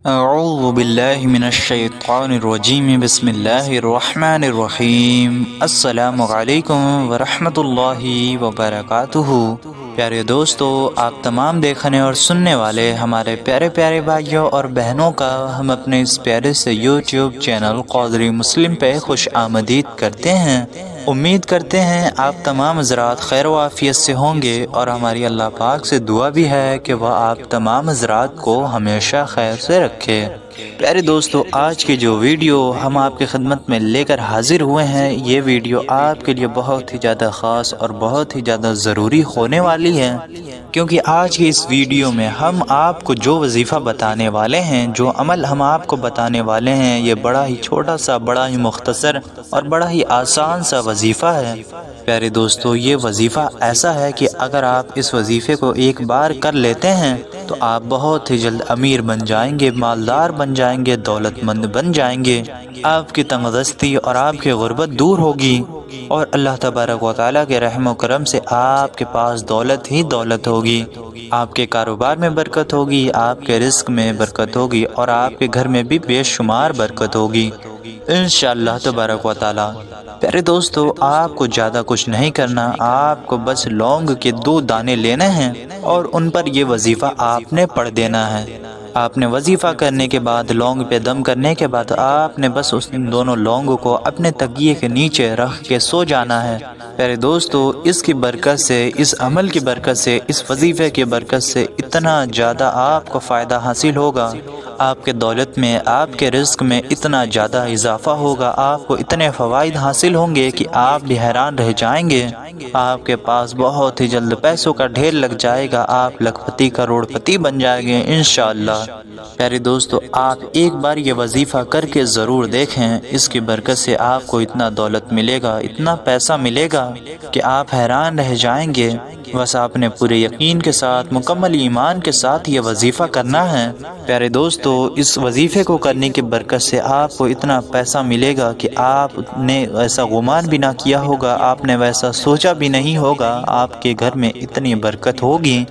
اعوذ باللہ من الشیطان الرجیم بسم اللہ الرحمن الرحیم السلام علیکم ورحمۃ اللہ وبرکاتہ۔ پیارے دوستو، آپ تمام دیکھنے اور سننے والے ہمارے پیارے پیارے بھائیوں اور بہنوں کا ہم اپنے اس پیارے سے یوٹیوب چینل قادری مسلم پہ خوش آمدید کرتے ہیں۔ امید کرتے ہیں آپ تمام حضرات خیر و عافیت سے ہوں گے، اور ہماری اللہ پاک سے دعا بھی ہے کہ وہ آپ تمام حضرات کو ہمیشہ خیر سے رکھے۔ پیارے دوستو، آج کی جو ویڈیو ہم آپ کی خدمت میں لے کر حاضر ہوئے ہیں، یہ ویڈیو آپ کے لیے بہت ہی زیادہ خاص اور بہت ہی زیادہ ضروری ہونے والی ہے، کیونکہ آج کی اس ویڈیو میں ہم آپ کو جو وظیفہ بتانے والے ہیں، جو عمل ہم آپ کو بتانے والے ہیں، یہ بڑا ہی چھوٹا سا، بڑا ہی مختصر اور بڑا ہی آسان سا وظیفہ ہے۔ پیارے دوستو، یہ وظیفہ ایسا ہے کہ اگر آپ اس وظیفے کو ایک بار کر لیتے ہیں تو آپ بہت ہی جلد امیر بن جائیں گے، مالدار بن جائیں گے، دولت مند بن جائیں گے، آپ کی تنگ دستی اور آپ کی غربت دور ہوگی، اور اللہ تبارک و تعالیٰ کے رحم و کرم سے آپ کے پاس دولت ہی دولت ہوگی، آپ کے کاروبار میں برکت ہوگی، آپ کے رزق میں برکت ہوگی، اور آپ کے گھر میں بھی بے شمار برکت ہوگی انشاءاللہ تبارک و تعالیٰ۔ پیارے دوستو، آپ کو زیادہ کچھ نہیں کرنا، آپ کو بس لونگ کے 2 دانے لینے ہیں اور ان پر یہ وظیفہ آپ نے پڑھ دینا ہے۔ آپ نے وظیفہ کرنے کے بعد، لونگ پہ دم کرنے کے بعد، آپ نے بس اس دونوں لونگ کو اپنے تکیے کے نیچے رکھ کے سو جانا ہے۔ پیارے دوستو، اس کی برکت سے، اس عمل کی برکت سے، اس وظیفے کی برکت سے اتنا زیادہ آپ کو فائدہ حاصل ہوگا، آپ کے دولت میں، آپ کے رزق میں اتنا زیادہ اضافہ ہوگا، آپ کو اتنے فوائد حاصل ہوں گے کہ آپ بھی حیران رہ جائیں گے۔ آپ کے پاس بہت ہی جلد پیسوں کا ڈھیر لگ جائے گا، آپ لاکھ پتی کروڑ پتی بن جائیں گے انشاءاللہ۔ پیارے دوستو، آپ ایک بار یہ وظیفہ کر کے ضرور دیکھیں، اس کی برکت سے آپ کو اتنا دولت ملے گا، اتنا پیسہ ملے گا کہ آپ حیران رہ جائیں گے۔ بس آپ نے پورے یقین کے ساتھ، مکمل ایمان کے ساتھ یہ وظیفہ کرنا ہے۔ پیارے دوستو، اس وظیفے کو کرنے کی برکت سے آپ کو اتنا پیسہ ملے گا کہ آپ نے ایسا گمان بھی نہ کیا ہوگا، آپ نے ویسا سوچا بھی نہیں ہوگا، آپ کے گھر میں اتنی برکت ہوگی۔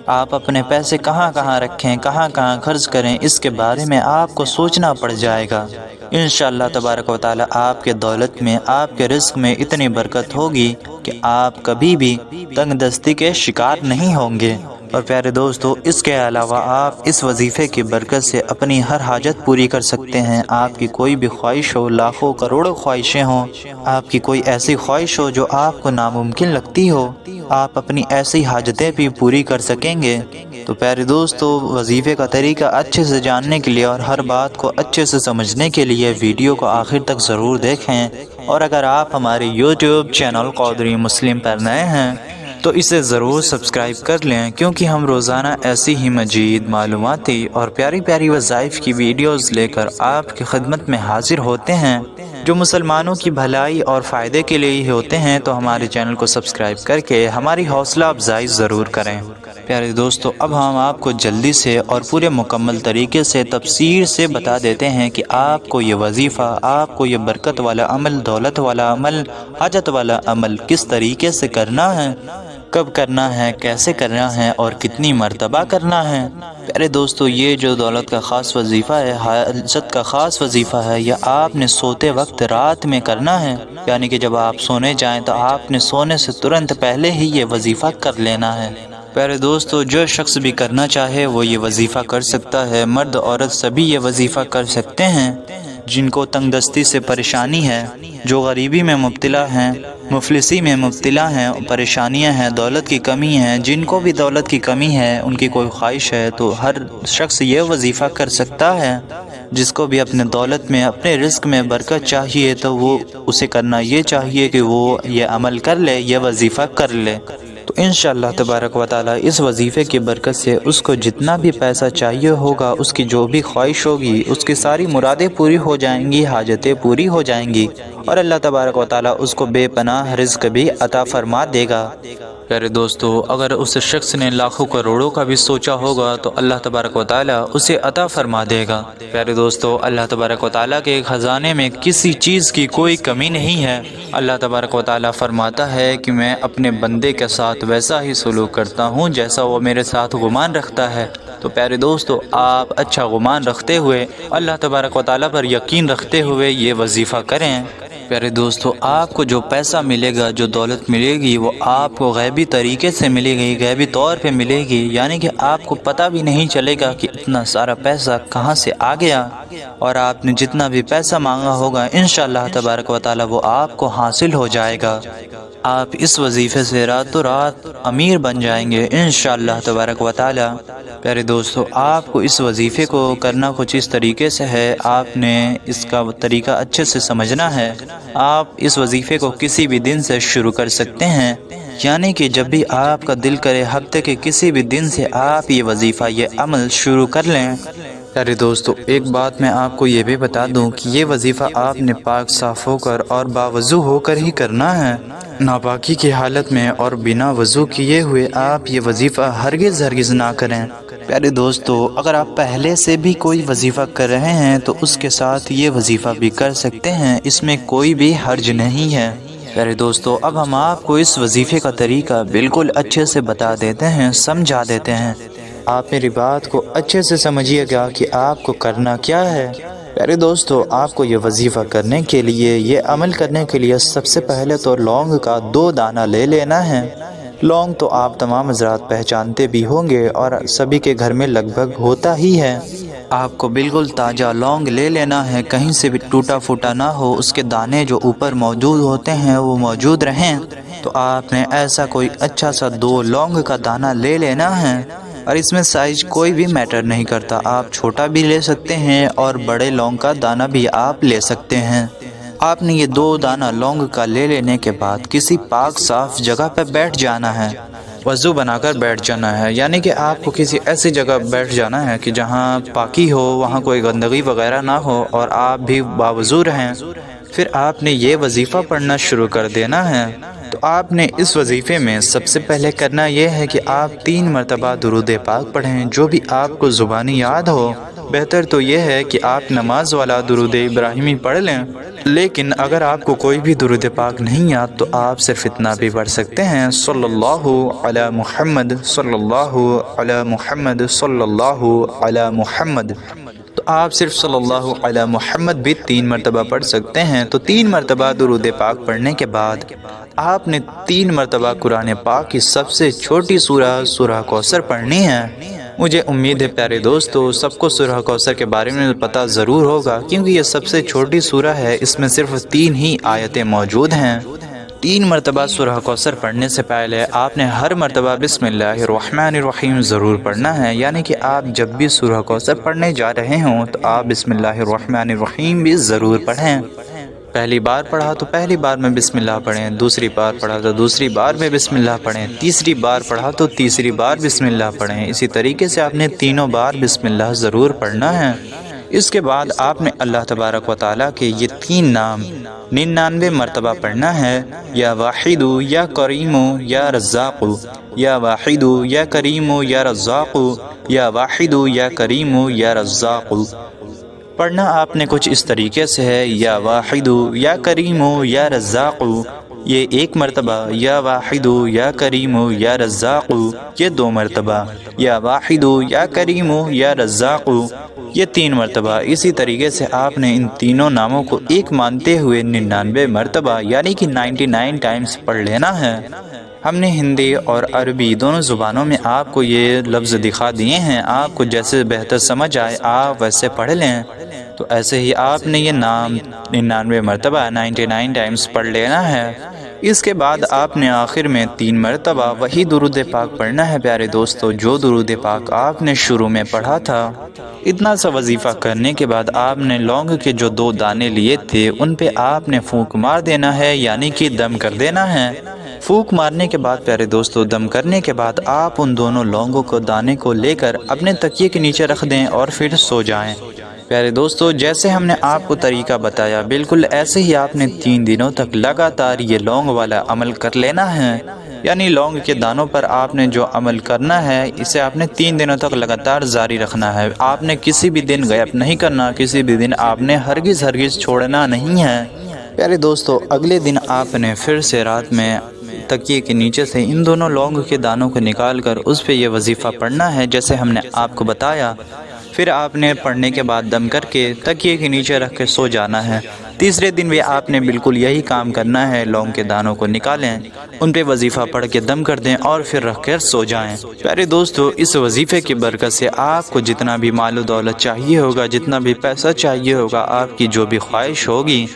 آپ اپنے پیسے کہاں کہاں رکھیں، کہاں کہاں خرچ کریں، اس کے بارے میں آپ کو سوچنا پڑ جائے گا۔ انشاءاللہ تبارک و تعالی آپ کے دولت میں، آپ کے رزق میں اتنی برکت ہوگی کہ آپ کبھی بھی تنگ دستی کے شکار نہیں ہوں گے۔ اور پیارے دوستو، اس کے علاوہ آپ اس وظیفے کی برکت سے اپنی ہر حاجت پوری کر سکتے ہیں۔ آپ کی کوئی بھی خواہش ہو، لاکھوں کروڑوں خواہشیں ہوں، آپ کی کوئی ایسی خواہش ہو جو آپ کو ناممکن لگتی ہو، آپ اپنی ایسی حاجتیں بھی پوری کر سکیں گے۔ تو پیارے دوستو، وظیفے کا طریقہ اچھے سے جاننے کے لیے اور ہر بات کو اچھے سے سمجھنے کے لیے ویڈیو کو آخر تک ضرور دیکھیں، اور اگر آپ ہمارے یوٹیوب چینل قادری مسلم پر نئے ہیں تو اسے ضرور سبسکرائب کر لیں، کیونکہ ہم روزانہ ایسی ہی مزید معلوماتی اور پیاری پیاری وظائف کی ویڈیوز لے کر آپ کی خدمت میں حاضر ہوتے ہیں، جو مسلمانوں کی بھلائی اور فائدے کے لیے ہی ہوتے ہیں۔ تو ہمارے چینل کو سبسکرائب کر کے ہماری حوصلہ افزائی ضرور کریں۔ پیارے دوستو، اب ہم آپ کو جلدی سے اور پورے مکمل طریقے سے تفصیل سے بتا دیتے ہیں کہ آپ کو یہ وظیفہ، آپ کو یہ برکت والا عمل، دولت والا عمل، حاجت والا عمل کس طریقے سے کرنا ہے، کب کرنا ہے، کیسے کرنا ہے، اور کتنی مرتبہ کرنا ہے۔ پیارے دوستو، یہ جو دولت کا خاص وظیفہ ہے، حاجت کا خاص وظیفہ ہے، یہ آپ نے سوتے وقت رات میں کرنا ہے، یعنی کہ جب آپ سونے جائیں تو آپ نے سونے سے ترنت پہلے ہی یہ وظیفہ کر لینا ہے۔ پیارے دوستو، جو شخص بھی کرنا چاہے وہ یہ وظیفہ کر سکتا ہے، مرد عورت سبھی یہ وظیفہ کر سکتے ہیں۔ جن کو تنگ دستی سے پریشانی ہے، جو غریبی میں مبتلا ہیں، مفلسی میں مبتلا ہیں، پریشانیاں ہیں، دولت کی کمی ہے، جن کو بھی دولت کی کمی ہے، ان کی کوئی خواہش ہے، تو ہر شخص یہ وظیفہ کر سکتا ہے۔ جس کو بھی اپنے دولت میں، اپنے رزق میں برکت چاہیے تو وہ اسے کرنا یہ چاہیے کہ وہ یہ عمل کر لے، یہ وظیفہ کر لے، تو انشاءاللہ تبارک و تعالی اس وظیفے کی برکت سے اس کو جتنا بھی پیسہ چاہیے ہوگا، اس کی جو بھی خواہش ہوگی، اس کی ساری مرادیں پوری ہو جائیں گی، حاجتیں پوری ہو جائیں گی، اور اللہ تبارک و تعالی اس کو بے پناہ رزق بھی عطا فرما دے گا۔ پیارے دوستو، اگر اس شخص نے لاکھوں کروڑوں کا بھی سوچا ہوگا تو اللہ تبارک و تعالی اسے عطا فرما دے گا۔ پیارے دوستو، اللہ تبارک و تعالی کے خزانے میں کسی چیز کی کوئی کمی نہیں ہے۔ اللہ تبارک و تعالی فرماتا ہے کہ میں اپنے بندے کے ساتھ ویسا ہی سلوک کرتا ہوں جیسا وہ میرے ساتھ گمان رکھتا ہے۔ تو پیارے دوستو، آپ اچھا گمان رکھتے ہوئے، اللہ تبارک و تعالیٰ پر یقین رکھتے ہوئے یہ وظیفہ کریں۔ پیارے دوستو، آپ کو جو پیسہ ملے گا، جو دولت ملے گی، وہ آپ کو غیبی طریقے سے ملے گی، غیبی طور پہ ملے گی، یعنی کہ آپ کو پتہ بھی نہیں چلے گا کہ اتنا سارا پیسہ کہاں سے آ گیا، اور آپ نے جتنا بھی پیسہ مانگا ہوگا انشاءاللہ تبارک و تعالیٰ وہ آپ کو حاصل ہو جائے گا۔ آپ اس وظیفے سے راتوں رات امیر بن جائیں گے انشاءاللہ تبارک و تعالیٰ۔ پیارے دوستو، آپ کو اس وظیفے کو کرنا کچھ اس طریقے سے ہے، آپ نے اس کا طریقہ اچھے سے سمجھنا ہے۔ آپ اس وظیفے کو کسی بھی دن سے شروع کر سکتے ہیں، یعنی کہ جب بھی آپ کا دل کرے ہفتے کے کسی بھی دن سے آپ یہ وظیفہ، یہ عمل شروع کر لیں۔ پیارے دوستو، ایک بات میں آپ کو یہ بھی بتا دوں کہ یہ وظیفہ آپ نے پاک صاف ہو کر اور باوضو ہو کر ہی کرنا ہے۔ ناپاکی کی حالت میں اور بنا وضو کیے ہوئے آپ یہ وظیفہ ہرگز نہ کریں۔ پیارے دوستو، اگر آپ پہلے سے بھی کوئی وظیفہ کر رہے ہیں تو اس کے ساتھ یہ وظیفہ بھی کر سکتے ہیں، اس میں کوئی بھی حرج نہیں ہے۔ پیارے دوستو، اب ہم آپ کو اس وظیفے کا طریقہ بالکل اچھے سے بتا دیتے ہیں، سمجھا دیتے ہیں۔ آپ میری بات کو اچھے سے سمجھیے گا کہ آپ کو کرنا کیا ہے۔ پیارے دوستو، آپ کو یہ وظیفہ کرنے کے لیے، یہ عمل کرنے کے لیے سب سے پہلے تو لونگ کا 2 دانہ لے لینا ہے۔ لونگ تو آپ تمام حضرات پہچانتے بھی ہوں گے اور سبھی کے گھر میں لگ بھگ ہوتا ہی ہے۔ آپ کو بالکل تازہ لونگ لے لینا ہے، کہیں سے بھی ٹوٹا پھوٹا نہ ہو، اس کے دانے جو اوپر موجود ہوتے ہیں وہ موجود رہیں۔ تو آپ نے ایسا کوئی اچھا سا 2 لونگ کا دانہ لے لینا ہے، اور اس میں سائز کوئی بھی میٹر نہیں کرتا، آپ چھوٹا بھی لے سکتے ہیں اور بڑے لونگ کا دانہ بھی آپ لے سکتے ہیں۔ آپ نے یہ 2 دانہ لونگ کا لے لینے کے بعد کسی پاک صاف جگہ پہ بیٹھ جانا ہے، وضو بنا کر بیٹھ جانا ہے، یعنی کہ آپ کو کسی ایسی جگہ بیٹھ جانا ہے کہ جہاں پاکی ہو، وہاں کوئی گندگی وغیرہ نہ ہو اور آپ بھی باوضو رہیں۔ پھر آپ نے یہ وظیفہ پڑھنا شروع کر دینا ہے۔ تو آپ نے اس وظیفے میں سب سے پہلے کرنا یہ ہے کہ آپ 3 مرتبہ درود پاک پڑھیں، جو بھی آپ کو زبانی یاد ہو۔ بہتر تو یہ ہے کہ آپ نماز والا درود ابراہیمی پڑھ لیں، لیکن اگر آپ کو کوئی بھی درود پاک نہیں یاد تو آپ صرف اتنا بھی پڑھ سکتے ہیں، صلی اللہ علی محمد، صلی اللہ علی محمد، صلی اللہ علی محمد۔ تو آپ صرف صلی اللہ علی محمد بھی 3 مرتبہ پڑھ سکتے ہیں۔ تو 3 مرتبہ درود پاک پڑھنے کے بعد آپ نے 3 مرتبہ قرآن پاک کی سب سے چھوٹی سورہ کوثر پڑھنی ہے۔ مجھے امید ہے پیارے دوستو، سب کو سورہ کوثر کے بارے میں پتہ ضرور ہوگا، کیونکہ یہ سب سے چھوٹی سورہ ہے، اس میں صرف 3 ہی آیتیں موجود ہیں۔ 3 مرتبہ سورہ کوثر پڑھنے سے پہلے آپ نے ہر مرتبہ بسم اللہ الرحمن الرحیم ضرور پڑھنا ہے، یعنی کہ آپ جب بھی سورہ کوثر پڑھنے جا رہے ہوں تو آپ بسم اللہ الرحمن الرحیم بھی ضرور پڑھیں۔ پہلی بار پڑھا تو پہلی بار میں بسم اللہ پڑھیں، دوسری بار پڑھا تو دوسری بار میں بسم اللہ پڑھیں، تیسری بار پڑھا تو تیسری بار بسم اللہ پڑھیں۔ اسی طریقے سے آپ نے تینوں بار بسم اللہ ضرور پڑھنا ہے۔ اس کے بعد آپ نے اللہ تبارک و تعالیٰ کے یہ 3 نام 99 مرتبہ پڑھنا ہے، یا واحد، یا کریم، یا رزاق، یا واحد، یا کریم، یا رزاق، یا واحد، یا کریم، یا رزاق۔ پڑھنا آپ نے کچھ اس طریقے سے ہے، یا واحد، یا کریم، یا رزاق، یہ 1 مرتبہ، یا واحد، یا کریم، یا رزاق، یہ 2 مرتبہ، یا واحد، یا کریم، یا رزاق، یہ 3 مرتبہ۔ اسی طریقے سے آپ نے ان تینوں ناموں کو ایک مانتے ہوئے 99 مرتبہ یعنی کہ 99 ٹائمز پڑھ لینا ہے۔ ہم نے ہندی اور عربی دونوں زبانوں میں آپ کو یہ لفظ دکھا دیے ہیں، آپ کو جیسے بہتر سمجھ آئے آپ ویسے پڑھ لیں۔ تو ایسے ہی آپ نے یہ نام 99 مرتبہ 99 ٹائمز پڑھ لینا ہے۔ اس کے بعد آپ نے آخر میں 3 مرتبہ وہی درود پاک پڑھنا ہے پیارے دوستو، جو درود پاک آپ نے شروع میں پڑھا تھا۔ اتنا سا وظیفہ کرنے کے بعد آپ نے لونگ کے جو 2 دانے لیے تھے ان پہ آپ نے پھونک مار دینا ہے، یعنی کہ دم کر دینا ہے۔ پھونک مارنے کے بعد پیارے دوستو، دم کرنے کے بعد آپ ان دونوں لونگوں کو دانے کو لے کر اپنے تکیے کے نیچے رکھ دیں اور پھر سو جائیں۔ پیارے دوستو، جیسے ہم نے آپ کو طریقہ بتایا بالکل ایسے ہی آپ نے 3 دنوں تک لگاتار یہ لونگ والا عمل کر لینا ہے، یعنی لونگ کے دانوں پر آپ نے جو عمل کرنا ہے اسے آپ نے 3 دنوں تک لگاتار جاری رکھنا ہے۔ آپ نے کسی بھی دن غیب نہیں کرنا، کسی بھی دن آپ نے ہرگز چھوڑنا نہیں ہے۔ پیارے دوستو، اگلے دن آپ نے پھر سے رات میں تکیے کے نیچے سے ان دونوں لونگ کے دانوں کو نکال کر اس پہ یہ وظیفہ پڑھنا ہے جیسے ہم نے آپ کو بتایا۔ پھر آپ نے پڑھنے کے بعد دم کر کے تکیے کے نیچے رکھ کے سو جانا ہے۔ تیسرے دن بھی آپ نے بالکل یہی کام کرنا ہے، لونگ کے دانوں کو نکالیں، ان پہ وظیفہ پڑھ کے دم کر دیں اور پھر رکھ کر سو جائیں۔ پیارے دوستو، اس وظیفے کی برکت سے آپ کو جتنا بھی مال و دولت چاہیے ہوگا، جتنا بھی پیسہ چاہیے ہوگا، آپ کی جو بھی خواہش ہوگی،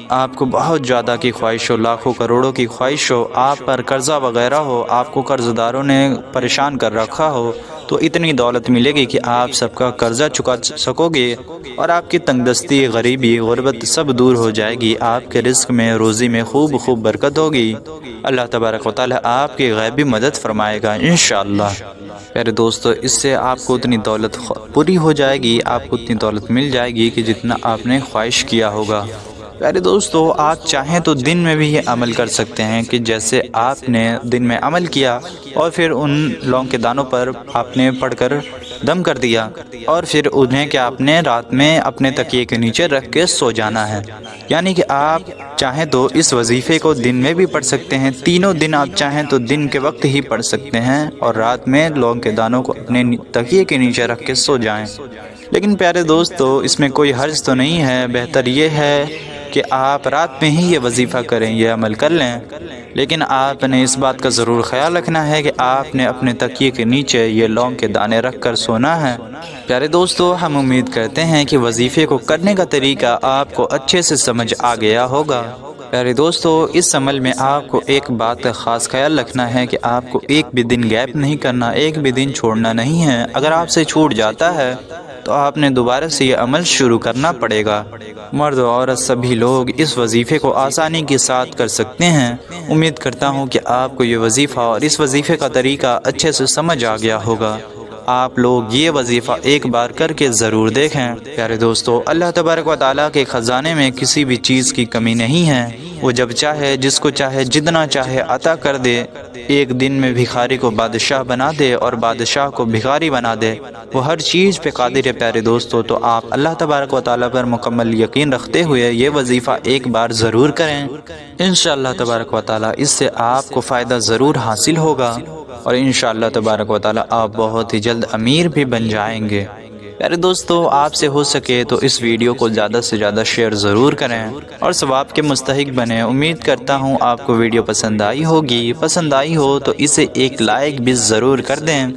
آپ کو بہت زیادہ کی خواہش ہو، لاکھوں کروڑوں کی خواہش ہو، آپ پر قرضہ وغیرہ ہو، آپ کو قرض داروں نے پریشان کر رکھا ہو، تو اتنی دولت ملے گی کہ آپ سب کا قرضہ چکا سکو گے اور آپ کی تنگ دستی، غریبی، غربت سب دور ہو جائے گی۔ آپ کے رزق میں، روزی میں خوب برکت ہوگی۔ اللہ تبارک و تعالی آپ کی غیبی مدد فرمائے گا انشاءاللہ۔ پیارے دوستو، اس سے آپ کو اتنی دولت پوری ہو جائے گی، آپ کو اتنی دولت مل جائے گی کہ جتنا آپ نے خواہش کیا ہوگا۔ پیارے دوستو، آپ چاہیں تو دن میں بھی یہ عمل کر سکتے ہیں کہ جیسے آپ نے دن میں عمل کیا اور پھر ان لونگ کے دانوں پر آپ نے پڑھ کر دم کر دیا اور پھر انہیں کہ آپ نے رات میں اپنے تکیے کے نیچے رکھ کے سو جانا ہے۔ یعنی کہ آپ چاہیں تو اس وظیفے کو دن میں بھی پڑھ سکتے ہیں، تینوں دن آپ چاہیں تو دن کے وقت ہی پڑھ سکتے ہیں اور رات میں لونگ کے دانوں کو اپنے تکیے کے نیچے رکھ کے سو جائیں۔ لیکن پیارے دوستو، اس میں کوئی حرج تو نہیں ہے، بہتر یہ ہے کہ آپ رات میں ہی یہ وظیفہ کریں، یہ عمل کر لیں، لیکن آپ نے اس بات کا ضرور خیال رکھنا ہے کہ آپ نے اپنے تکیے کے نیچے یہ لونگ کے دانے رکھ کر سونا ہے۔ پیارے دوستو، ہم امید کرتے ہیں کہ وظیفے کو کرنے کا طریقہ آپ کو اچھے سے سمجھ آ گیا ہوگا۔ پیارے دوستو، اس عمل میں آپ کو ایک بات کا خاص خیال رکھنا ہے کہ آپ کو ایک بھی دن گیپ نہیں کرنا، ایک بھی دن چھوڑنا نہیں ہے۔ اگر آپ سے چھوٹ جاتا ہے تو آپ نے دوبارہ سے یہ عمل شروع کرنا پڑے گا۔ مرد و عورت سبھی لوگ اس وظیفے کو آسانی کے ساتھ کر سکتے ہیں۔ امید کرتا ہوں کہ آپ کو یہ وظیفہ اور اس وظیفے کا طریقہ اچھے سے سمجھ آ گیا ہوگا۔ آپ لوگ یہ وظیفہ ایک بار کر کے ضرور دیکھیں۔ پیارے دوستو، اللہ تبارک و تعالیٰ کے خزانے میں کسی بھی چیز کی کمی نہیں ہے۔ وہ جب چاہے، جس کو چاہے، جتنا چاہے عطا کر دے۔ ایک دن میں بھکاری کو بادشاہ بنا دے اور بادشاہ کو بھکاری بنا دے۔ وہ ہر چیز پہ قادر ہے پیارے دوستو۔ تو آپ اللہ تبارک و تعالیٰ پر مکمل یقین رکھتے ہوئے یہ وظیفہ ایک بار ضرور کریں۔ انشاءاللہ تبارک و تعالیٰ اس سے آپ کو فائدہ ضرور حاصل ہوگا اور انشاءاللہ تبارک و تعالیٰ آپ بہت ہی جلد امیر بھی بن جائیں گے۔ پیارے دوستو، آپ سے ہو سکے تو اس ویڈیو کو زیادہ سے زیادہ شیئر ضرور کریں اور ثواب کے مستحق بنیں۔ امید کرتا ہوں آپ کو ویڈیو پسند آئی ہوگی۔ پسند آئی ہو تو اسے ایک لائک بھی ضرور کر دیں۔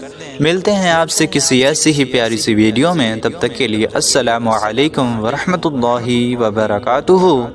ملتے ہیں آپ سے کسی ایسی ہی پیاری سی ویڈیو میں، تب تک کے لیے السلام علیکم ورحمۃ اللہ وبرکاتہ۔